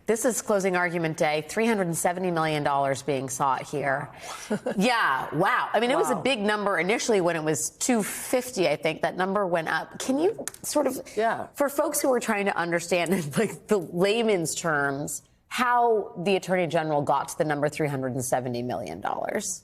This is closing argument day. $370 million being sought here. Yeah, wow. I mean, it was a big number initially when it was 250. I think that number went up. Can you sort of, for folks who are trying to understand, like the layman's terms, how the Attorney General got to the number $370 million?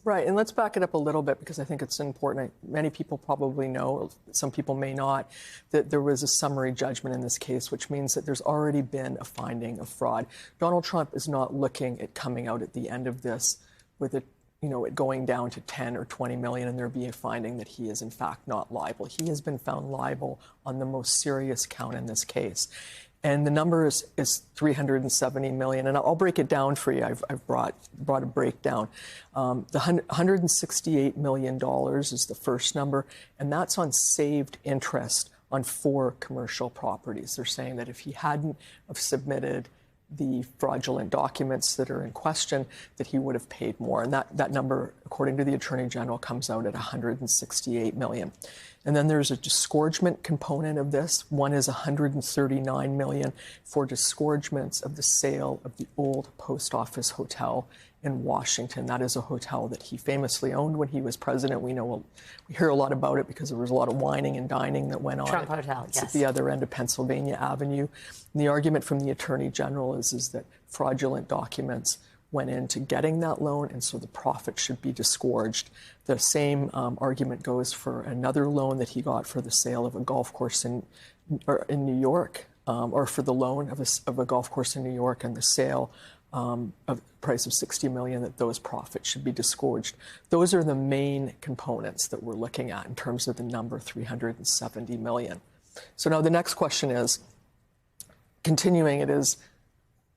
Right, and let's back it up a little bit because I think it's important. Many people probably know, some people may not, that there was a summary judgment in this case, which means that there's already been a finding of fraud. Donald Trump is not looking at coming out at the end of this with it, it going down to 10 or 20 million and there be a finding that he is in fact not liable. He has been found liable on the most serious count in this case. And the number is 370 million. And I'll break it down for you. I've brought a breakdown. The $168 million is the first number, and that's on saved interest on 4 commercial properties. They're saying that if he hadn't have submitted the fraudulent documents that are in question, that he would have paid more. And that number, according to the Attorney General, comes out at $168 million. And then there's a disgorgement component of this. One is $139 million for disgorgements of the sale of the old post office hotel in Washington. That is a hotel that he famously owned when he was president. We hear a lot about it because there was a lot of wining and dining that went on. Trump Hotel, yes. At the other end of Pennsylvania Avenue. And the argument from the Attorney General is that fraudulent documents went into getting that loan, and so the profit should be disgorged. The same argument goes for another loan that he got for the sale of a golf course in New York, or for the loan of a golf course in New York and the sale of a price of $60 million, that those profits should be disgorged. Those are the main components that we're looking at in terms of the number $370 million. So now the next question is, continuing it is,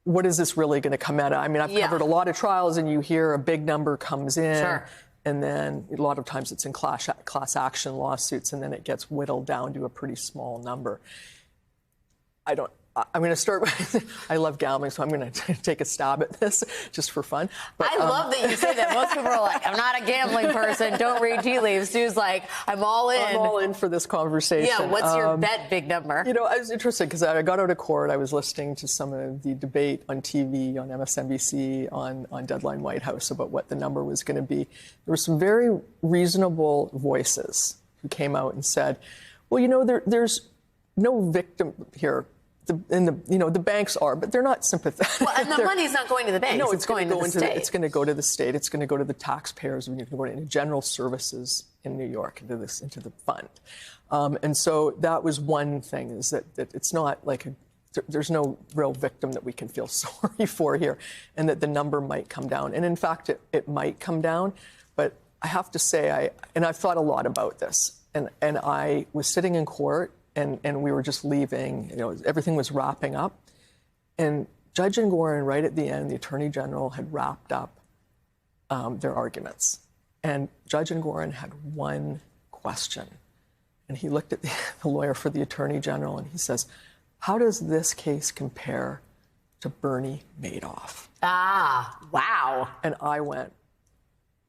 what is this really going to come at? I mean, I've covered a lot of trials, and you hear a big number comes in, and then a lot of times it's in class action lawsuits, and then it gets whittled down to a pretty small number. I'm going to start with, I love gambling, so I'm going to take a stab at this just for fun. But, I love that you say that. Most people are like, I'm not a gambling person. Don't read tea leaves. Stu's like, I'm all in. I'm all in for this conversation. Yeah, what's your bet, big number? I was interested because I got out of court. I was listening to some of the debate on TV, on MSNBC, on Deadline White House about what the number was going to be. There were some very reasonable voices who came out and said, well, there's no victim here. The banks are, but they're not sympathetic. Well, and the money's not going to the banks. No, it's going to the state. It's going to go to the state. It's going to go to the taxpayers. It's going to go into general services in New York, into the fund. And so that was one thing, is that it's not like there's no real victim that we can feel sorry for here, and that the number might come down. And in fact, it might come down. But I have to say, I've thought a lot about this, and I was sitting in court. And we were just leaving, everything was wrapping up. And Judge Engoron, right at the end, the Attorney General had wrapped up their arguments. And Judge Engoron had one question. And he looked at the lawyer for the Attorney General and he says, how does this case compare to Bernie Madoff? Ah, wow. And I went,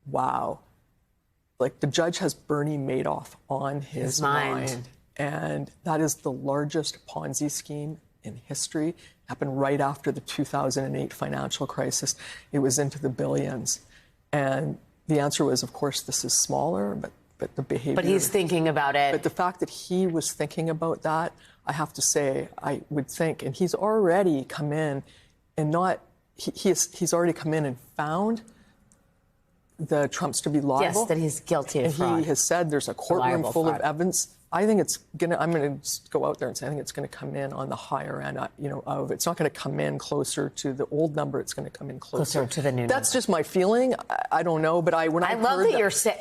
wow. Like, the judge has Bernie Madoff on his mind. And that is the largest Ponzi scheme in history. It happened right after the 2008 financial crisis. It was into the billions. And the answer was, of course, this is smaller, but the behavior... But he's thinking about it. But the fact that he was thinking about that, I have to say, I would think, and he's already come in and not... He's already come in and found the Trumps to be liable. Yes, that he's guilty of fraud. And he has said there's a courtroom full of evidence. I think I'm going to go out there and say I think it's going to come in on the higher end, it's not going to come in closer to the old number. It's going to come in closer to the new number. That's just my feeling. I don't know, but I love that you're saying,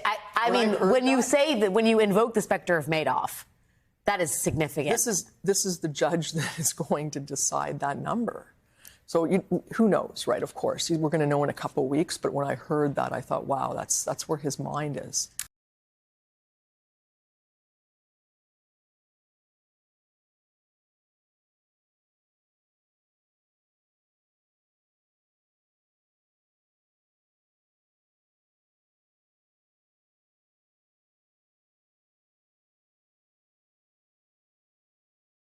when you invoke the specter of Madoff, that is significant. This is the judge that is going to decide that number. So who knows, right? Of course, we're going to know in a couple of weeks. But when I heard that, I thought, wow, that's where his mind is.